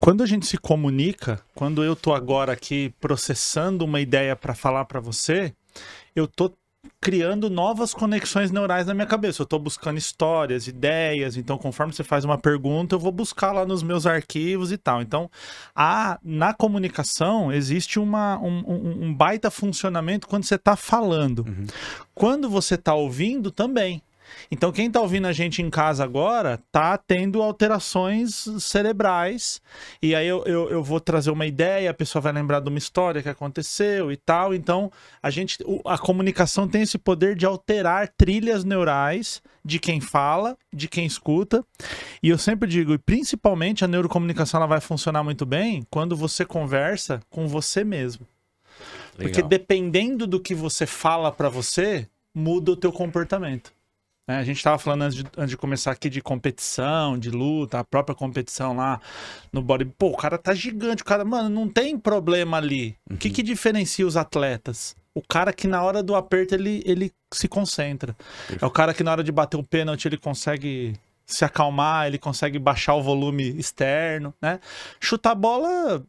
Quando a gente se comunica, quando eu tô agora aqui processando uma ideia para falar para você, eu tô criando novas conexões neurais na minha cabeça. Eu tô buscando histórias, ideias. Então, conforme você faz uma pergunta, eu vou buscar lá nos meus arquivos e tal. Então, na comunicação, existe um baita funcionamento quando você tá falando. Uhum. Quando você tá ouvindo, também. Então, quem tá ouvindo a gente em casa agora tá tendo alterações cerebrais. E aí eu vou trazer uma ideia, a pessoa vai lembrar de uma história que aconteceu e tal. Então, a comunicação tem esse poder de alterar trilhas neurais de quem fala, de quem escuta. E eu sempre digo, e principalmente a neurocomunicação ela vai funcionar muito bem quando você conversa com você mesmo. Legal. Porque dependendo do que você fala pra você, muda o teu comportamento. A gente estava falando antes de começar aqui de competição, de luta, a própria competição lá no body. Pô, o cara tá gigante, o cara, mano, não tem problema ali. O que diferencia os atletas? O cara que na hora do aperto ele se concentra. É o cara que na hora de bater o pênalti ele consegue se acalmar, ele consegue baixar o volume externo, né? Chutar bola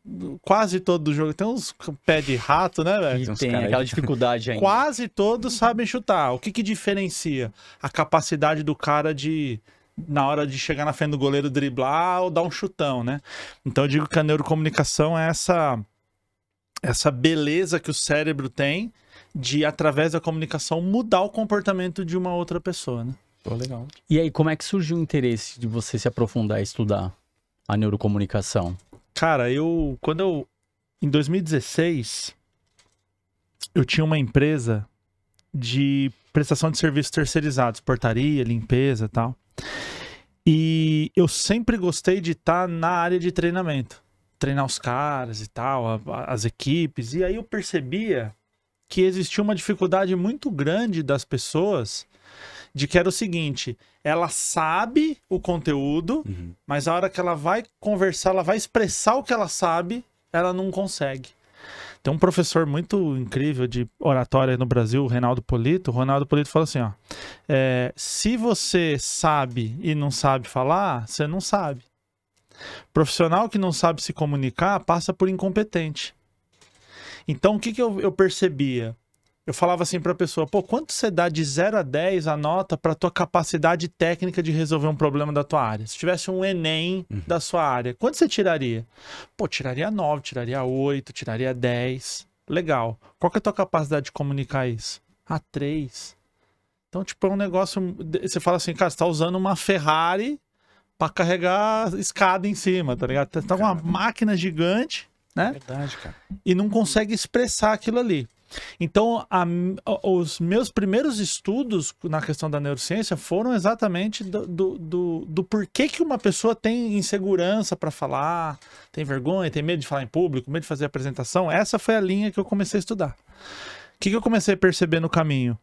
quase todo jogo. Tem uns pé de rato, né, velho? Tem aquela dificuldade ainda. Quase todos sabem chutar. O que diferencia? A capacidade do cara de, na hora de chegar na frente do goleiro, driblar ou dar um chutão, né? Então eu digo que a neurocomunicação é essa beleza que o cérebro tem de, através da comunicação, mudar o comportamento de uma outra pessoa, né? Pô, legal. E aí, como é que surgiu o interesse de você se aprofundar e estudar a neurocomunicação? Cara, em 2016, eu tinha uma empresa de prestação de serviços terceirizados, portaria, limpeza e tal. E eu sempre gostei de estar na área de treinamento. Treinar os caras e tal, as equipes. E aí eu percebia que existia uma dificuldade muito grande das pessoas de que era o seguinte, ela sabe o conteúdo, mas a hora que ela vai conversar, ela vai expressar o que ela sabe, ela não consegue. Tem um professor muito incrível de oratória no Brasil, o Reinaldo Polito. O Reinaldo Polito fala assim, ó, se você sabe e não sabe falar, você não sabe. Profissional que não sabe se comunicar passa por incompetente. Então, o que eu percebia? Eu falava assim pra pessoa, pô, quanto você dá de 0 a 10 a nota pra tua capacidade técnica de resolver um problema da tua área? Se tivesse um Enem da sua área, quanto você tiraria? Pô, tiraria 9, tiraria 8, tiraria 10. Legal. Qual que é a tua capacidade de comunicar isso? 3. Então, tipo, é um negócio... Você fala assim, cara, você tá usando uma Ferrari pra carregar escada em cima, tá ligado? Você tá com uma máquina gigante, né? Verdade, cara. E não consegue expressar aquilo ali. Então, os meus primeiros estudos na questão da neurociência foram exatamente do porquê que uma pessoa tem insegurança para falar, tem vergonha, tem medo de falar em público, medo de fazer apresentação. Essa foi a linha que eu comecei a estudar. O que eu comecei a perceber no caminho?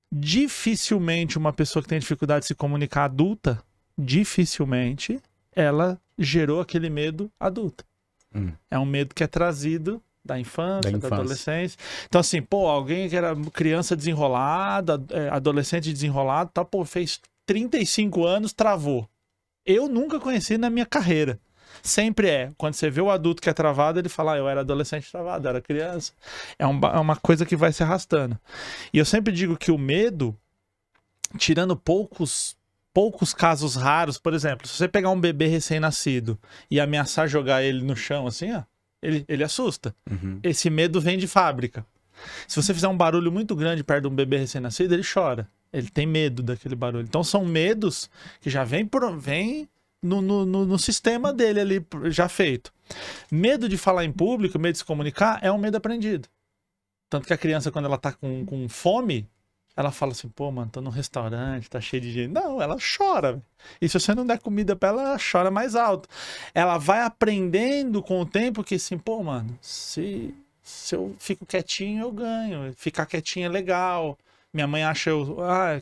Dificilmente uma pessoa que tem dificuldade de se comunicar adulta, dificilmente ela gerou aquele medo adulta. É um medo que é trazido da infância, da adolescência. Então, assim, pô, alguém que era criança desenrolada, adolescente desenrolado, tá, pô, fez 35 anos, travou. Eu nunca conheci na minha carreira. Sempre quando você vê o adulto que é travado, ele fala, eu era adolescente travado, eu era criança. É uma coisa que vai se arrastando. E eu sempre digo que o medo, tirando poucos casos raros, por exemplo, se você pegar um bebê recém-nascido e ameaçar jogar ele no chão, assim, ó, ele assusta. Esse medo vem de fábrica. Se você fizer um barulho muito grande perto de um bebê recém-nascido, ele chora. Ele tem medo daquele barulho. Então são medos que já vem no sistema dele ali, já feito. Medo de falar em público, medo de se comunicar, é um medo aprendido. Tanto que a criança, quando ela tá com fome, ela fala assim, pô, mano, tô num restaurante, tá cheio de gente. Não, ela chora. E se você não der comida pra ela, ela chora mais alto. Ela vai aprendendo com o tempo que assim, pô, mano, se eu fico quietinho, eu ganho. Ficar quietinho é legal. Minha mãe acha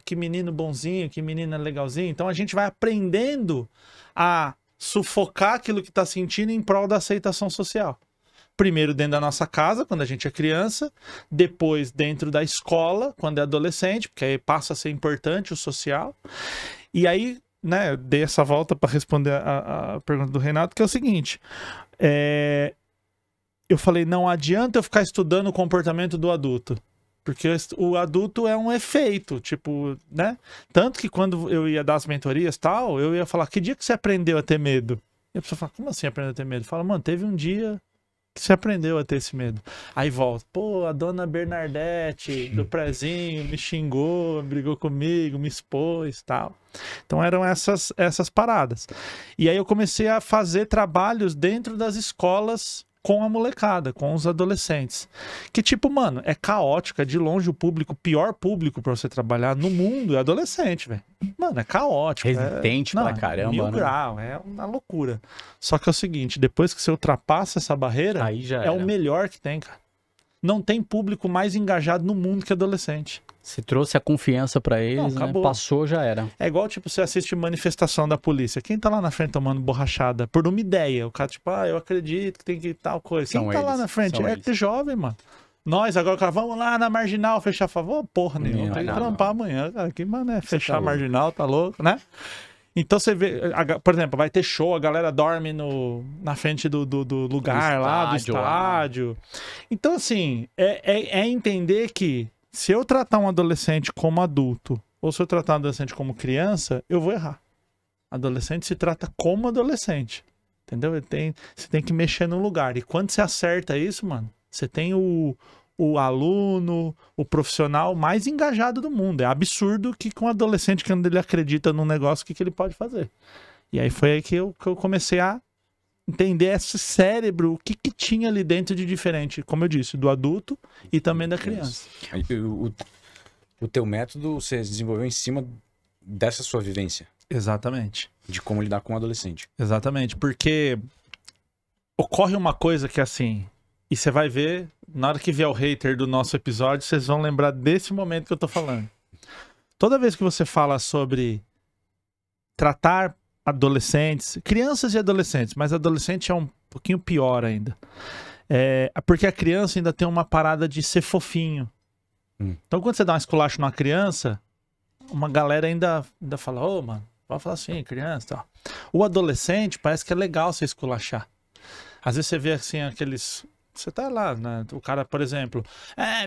que menino bonzinho, que menina legalzinho. Então a gente vai aprendendo a sufocar aquilo que tá sentindo em prol da aceitação social. Primeiro dentro da nossa casa, quando a gente é criança, depois dentro da escola, quando é adolescente, porque aí passa a ser importante o social. E aí, né, dei essa volta para responder a pergunta do Renato, que é o seguinte. Eu falei, não adianta eu ficar estudando o comportamento do adulto. Porque o adulto é um efeito, tipo, né? Tanto que quando eu ia dar as mentorias e tal, eu ia falar, que dia que você aprendeu a ter medo? E a pessoa fala, como assim aprendeu a ter medo? Fala, mano, teve um dia que você aprendeu a ter esse medo. Aí volta, pô, a dona Bernadette do prezinho me xingou, brigou comigo, me expôs e tal. Então eram essas paradas. E aí eu comecei a fazer trabalhos dentro das escolas com a molecada, com os adolescentes. Que tipo, mano, é caótico, é de longe o pior público pra você trabalhar no mundo é adolescente, velho. Mano, é caótico. Resistente pra caramba, mil grau, é uma loucura. Só que é o seguinte, depois que você ultrapassa essa barreira, aí já é o melhor que tem, cara. Não tem público mais engajado no mundo que adolescente. Você trouxe a confiança pra eles, né? Passou, já era. É igual, tipo, você assiste manifestação da polícia. Quem tá lá na frente tomando borrachada? Por uma ideia. O cara, tipo, eu acredito que tem que tal coisa. Quem tá lá na frente? É que jovem, mano. Nós, agora, cara, vamos lá na Marginal fechar a favor? Porra nenhuma. Tem que trampar amanhã, cara. Que mané, fechar a Marginal, tá louco, né? Então você vê, por exemplo, vai ter show, a galera dorme na frente do lugar lá, do estádio. Então, assim, é entender que se eu tratar um adolescente como adulto, ou se eu tratar um adolescente como criança, eu vou errar. Adolescente se trata como adolescente. Entendeu? Você tem que mexer no lugar. E quando você acerta isso, mano, você tem o aluno, o profissional mais engajado do mundo. É absurdo que com um adolescente, quando ele acredita num negócio, o que ele pode fazer. E aí foi aí que eu comecei a entender esse cérebro, o que tinha ali dentro de diferente, como eu disse, do adulto e também da criança. O teu método você desenvolveu em cima dessa sua vivência. Exatamente. De como lidar com um adolescente. Exatamente, porque ocorre uma coisa que assim, e você vai ver, na hora que vier o hater do nosso episódio, vocês vão lembrar desse momento que eu tô falando. Toda vez que você fala sobre tratar adolescentes, crianças e adolescentes, mas adolescente é um pouquinho pior ainda. Porque a criança ainda tem uma parada de ser fofinho. Então quando você dá um esculacho numa criança, uma galera ainda fala, mano, pode falar assim, criança e tal. O adolescente parece que é legal você esculachar. Às vezes você vê assim aqueles... Você tá lá, né? O cara, por exemplo,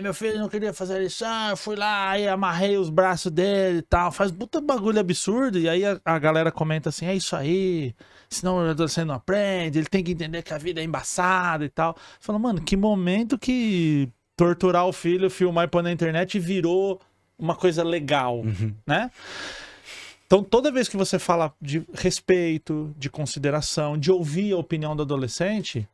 meu filho não queria fazer lição, eu fui lá e amarrei os braços dele e tal, faz puta bagulho absurdo, e aí a galera comenta assim, é isso aí, senão o adolescente não aprende, ele tem que entender que a vida é embaçada e tal. Fala, mano, que momento que torturar o filho, filmar e pôr na internet virou uma coisa legal, né? Então, toda vez que você fala de respeito, de consideração, de ouvir a opinião do adolescente,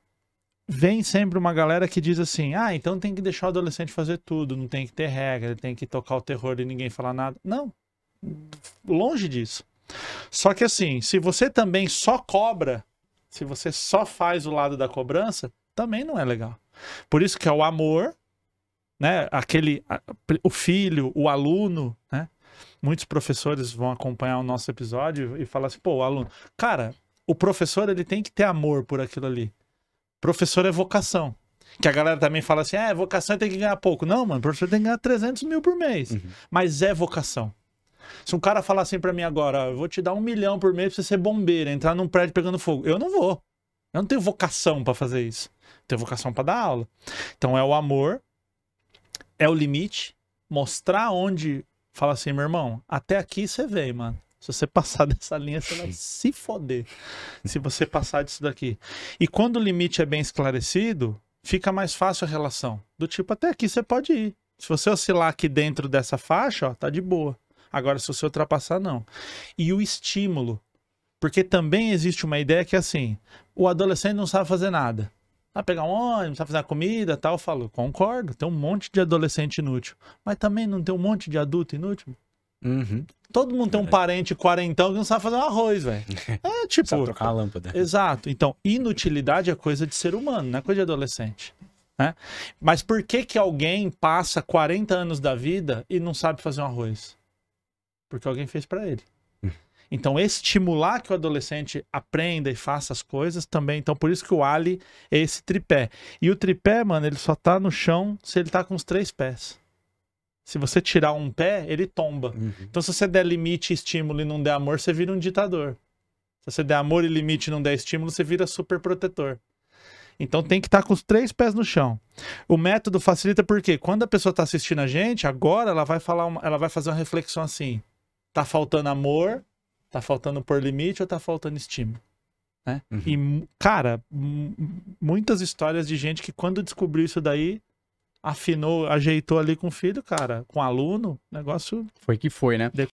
vem sempre uma galera que diz assim, então tem que deixar o adolescente fazer tudo, não tem que ter regra, ele tem que tocar o terror e ninguém falar nada. Não, longe disso. Só que assim, se você também só cobra, se você só faz o lado da cobrança, também não é legal. Por isso que é o amor, né? O filho, o aluno, né? Muitos professores vão acompanhar o nosso episódio e falar assim, pô, o aluno... Cara, o professor, ele tem que ter amor por aquilo ali. Professor é vocação. Que a galera também fala assim, vocação tem que ganhar pouco. Não, mano, o professor tem que ganhar 300 mil por mês. Mas é vocação. Se um cara falar assim pra mim agora, eu vou te dar 1 milhão por mês pra você ser bombeiro, entrar num prédio pegando fogo. Eu não vou. Eu não tenho vocação pra fazer isso. Eu tenho vocação pra dar aula. Então é o amor, é o limite, mostrar onde... Fala assim, meu irmão, até aqui você veio, mano. Se você passar dessa linha, você vai se foder. Se você passar disso daqui. E quando o limite é bem esclarecido, fica mais fácil a relação. Do tipo, até aqui você pode ir. Se você oscilar aqui dentro dessa faixa, tá de boa. Agora, se você ultrapassar, não. E o estímulo. Porque também existe uma ideia que é assim, o adolescente não sabe fazer nada. Vai pegar um ônibus, não sabe fazer comida e tal. Eu falo, concordo, tem um monte de adolescente inútil. Mas também não tem um monte de adulto inútil? Todo mundo tem um parente quarentão que não sabe fazer um arroz, velho. Tipo... Sabe trocar uma lâmpada. Exato. Então, inutilidade é coisa de ser humano, não é coisa de adolescente. Né? Mas por que alguém passa 40 anos da vida e não sabe fazer um arroz? Porque alguém fez pra ele. Então, estimular que o adolescente aprenda e faça as coisas também. Então, por isso que o Ali é esse tripé. E o tripé, mano, ele só tá no chão se ele tá com os 3 pés. Se você tirar um pé, ele tomba. Então, se você der limite, estímulo e não der amor, você vira um ditador. Se você der amor e limite e não der estímulo, você vira super protetor. Então, tem que estar com os 3 pés no chão. O método facilita porque quando a pessoa está assistindo a gente, agora ela vai fazer uma reflexão assim. Tá faltando amor, tá faltando pôr limite ou tá faltando estímulo? Né? E, cara, muitas histórias de gente que quando descobriu isso daí, afinou, ajeitou ali com o filho, cara, com o aluno, negócio... Foi que foi, né?